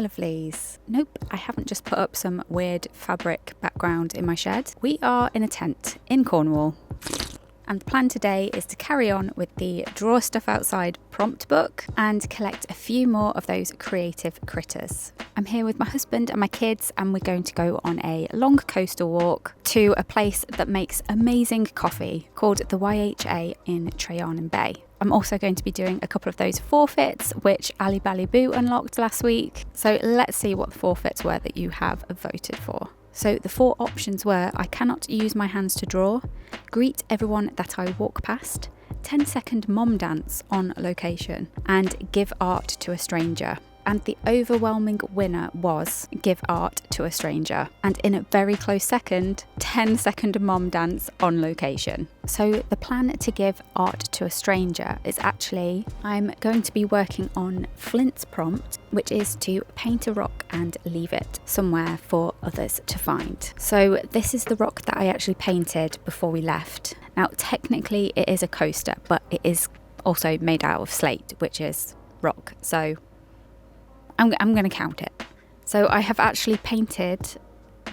lovelies. Nope, I haven't just put up some weird fabric background in my shed. We are in a tent in Cornwall. And the plan today is to carry on with the Draw Stuff Outside prompt book and collect a few more of those creative critters. I'm here with my husband and my kids, and we're going to go on a long coastal walk to a place that makes amazing coffee called the YHA in Trearnan Bay. I'm also going to be doing a couple of those forfeits, which Ali Bally Boo unlocked last week. So let's see what the forfeits were that you have voted for. So the 4 options were: I cannot use my hands to draw, greet everyone that I walk past, 10-second mom dance on location, and give art to a stranger. And the overwhelming winner was give art to a stranger. And in a very close second, 10-second mom dance on location. So the plan to give art to a stranger is actually, I'm going to be working on Flint's prompt, which is to paint a rock and leave it somewhere for others to find. So this is the rock that I actually painted before we left. Now, technically it is a coaster, but it is also made out of slate, which is rock. So I'm going to count it. So I have actually painted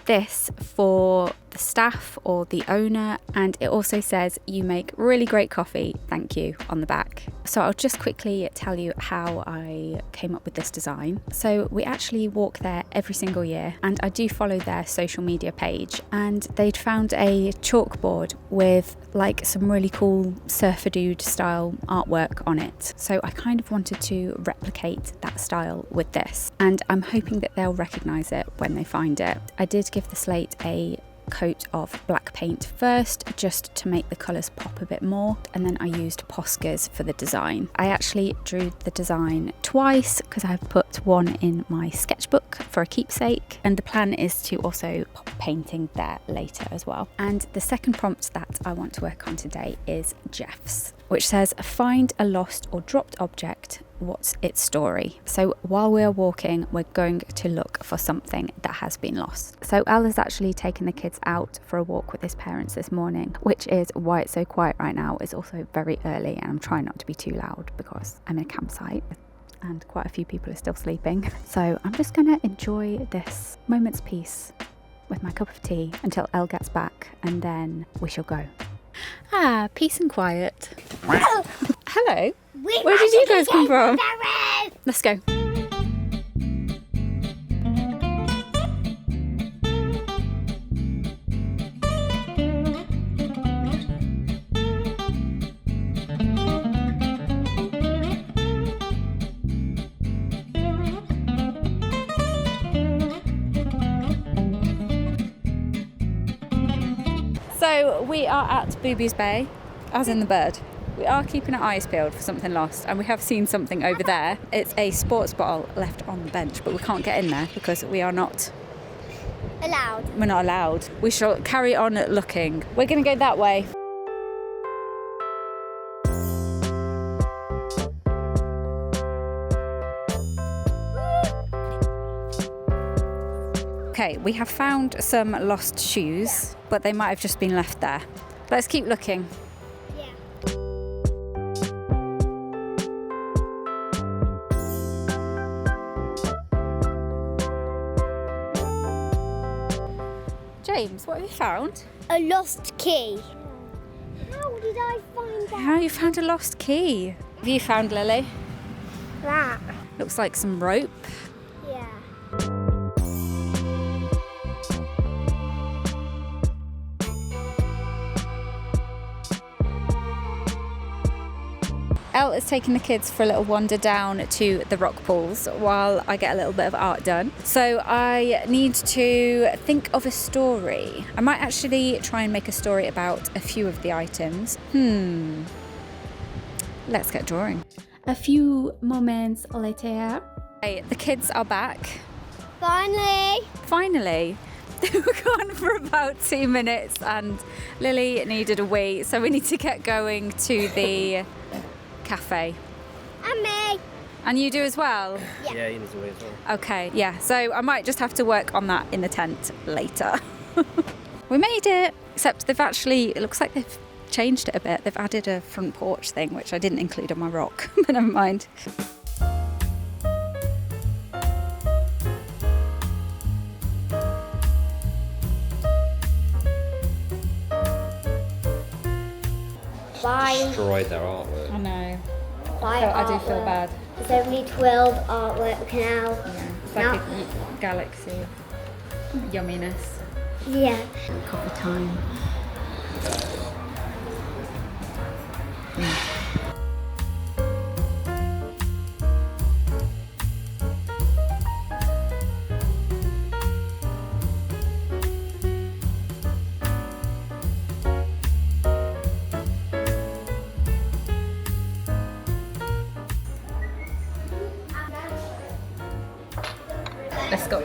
this for the staff or the owner, and it also says, "You make really great coffee, thank you," on the back. So I'll just quickly tell you how I came up with this design. So we actually walk there every single year, and I do follow their social media page, and they'd found a chalkboard with like some really cool surfer dude style artwork on it. So I kind of wanted to replicate that style with this, and I'm hoping that they'll recognise it when they find it. I did give the slate a coat of black paint first, just to make the colours pop a bit more, and then I used Poscas for the design. I actually drew the design twice because I've put one in my sketchbook for a keepsake, and the plan is to also pop painting there later as well. And the second prompt that I want to work on today is Jeff's, which says, find a lost or dropped object, what's its story? So while we're walking, we're going to look for something that has been lost. So Elle has actually taken the kids out for a walk with his parents this morning, which is why it's so quiet right now. It's also very early, and I'm trying not to be too loud because I'm in a campsite and quite a few people are still sleeping. So I'm just gonna enjoy this moment's peace with my cup of tea until Elle gets back, and then we shall go. Peace and quiet. Hello. Where did you guys come from? Let's go. So we are at Booby's Bay, as in the bird. We are keeping our eyes peeled for something lost, and we have seen something over there. It's a sports bottle left on the bench, but we can't get in there because we are not allowed. We're not allowed. We shall carry on looking. We're going to go that way. Okay, we have found some lost shoes, but they might have just been left there. Let's keep looking. James, what have you found? A lost key. How did I find that? How you found a lost key? Have you found, Lily? That. Looks like some rope. Yeah. Elle is taking the kids for a little wander down to the rock pools while I get a little bit of art done. So I need to think of a story. I might actually try and make a story about a few of the items. Let's get drawing. A few moments later. Okay, the kids are back. Finally. They were gone for about 2 minutes and Lily needed a wee, so we need to get going to the cafe. And me. And you do as well? Yeah, you need to wait as well. Okay, yeah, so I might just have to work on that in the tent later. We made it, except they've actually, it looks like they've changed it a bit. They've added a front porch thing, which I didn't include on my rock, but never mind. Bye. Destroyed their artwork. I know. Bye. I do feel bad. There's only 12 artwork now. Yeah, it's like a galaxy of yumminess. Yeah. Coffee time. Let's go.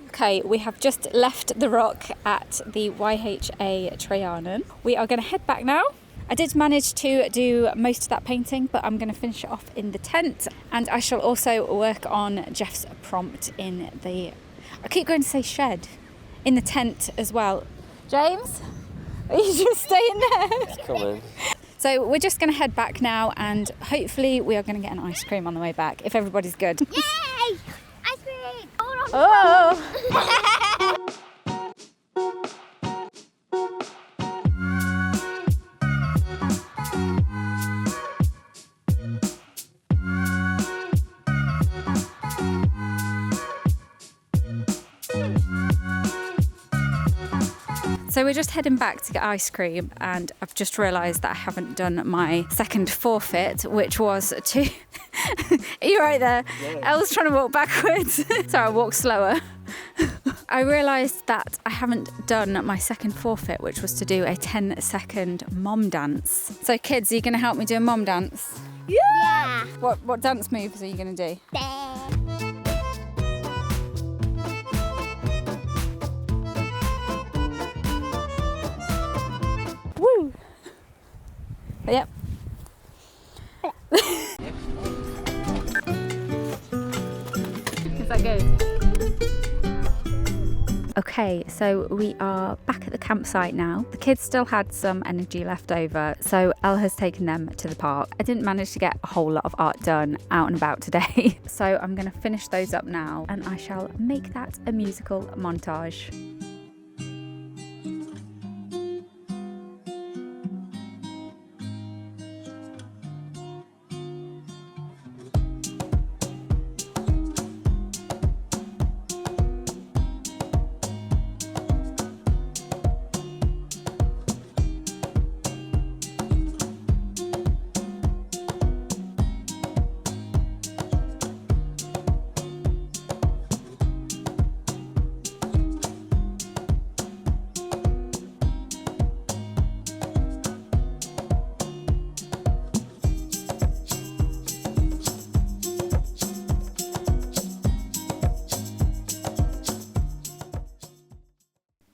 Okay, we have just left the rock at the YHA Trianon. We are going to head back now. I did manage to do most of that painting, but I'm going to finish it off in the tent. And I shall also work on Jeff's prompt in the... I keep going to say shed. In the tent as well. James? Are you just staying there? Come in. So we're just going to head back now, and hopefully we are going to get an ice cream on the way back, if everybody's good. Yay! Ice cream! Oh! So we're just heading back to get ice cream, and I've just realised that I haven't done my second forfeit, which was to... Are you right there? Yeah. Elle's trying to walk backwards. Sorry, I walk slower. I realised that I haven't done my second forfeit, which was to do a 10-second mom dance. So kids, are you going to help me do a mom dance? Yeah! What dance moves are you going to do? Woo! Yep. Is that good? Okay, so we are back at the campsite now. The kids still had some energy left over, so Elle has taken them to the park. I didn't manage to get a whole lot of art done out and about today, so I'm going to finish those up now, and I shall make that a musical montage.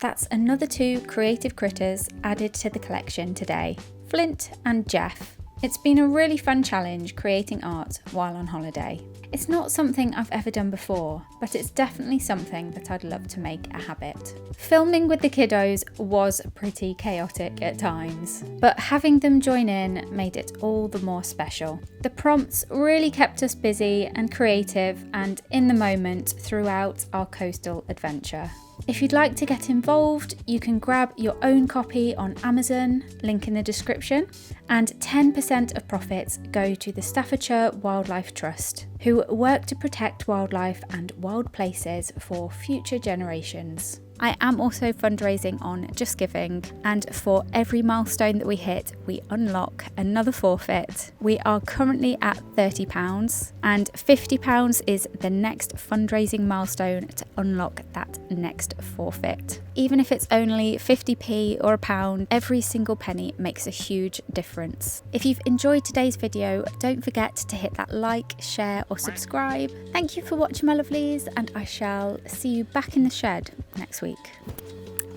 That's another 2 creative critters added to the collection today, Flint and Jeff. It's been a really fun challenge creating art while on holiday. It's not something I've ever done before, but it's definitely something that I'd love to make a habit. Filming with the kiddos was pretty chaotic at times, but having them join in made it all the more special. The prompts really kept us busy and creative and in the moment throughout our coastal adventure. If you'd like to get involved, you can grab your own copy on Amazon, link in the description, and 10% of profits go to the Staffordshire Wildlife Trust, who work to protect wildlife and wild places for future generations. I am also fundraising on JustGiving, and for every milestone that we hit, we unlock another forfeit. We are currently at £30, and £50 is the next fundraising milestone to unlock that next forfeit. Even if it's only 50p or £1, every single penny makes a huge difference. If you've enjoyed today's video, don't forget to hit that like, share or subscribe. Thank you for watching, my lovelies, and I shall see you back in the shed next week.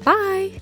Bye!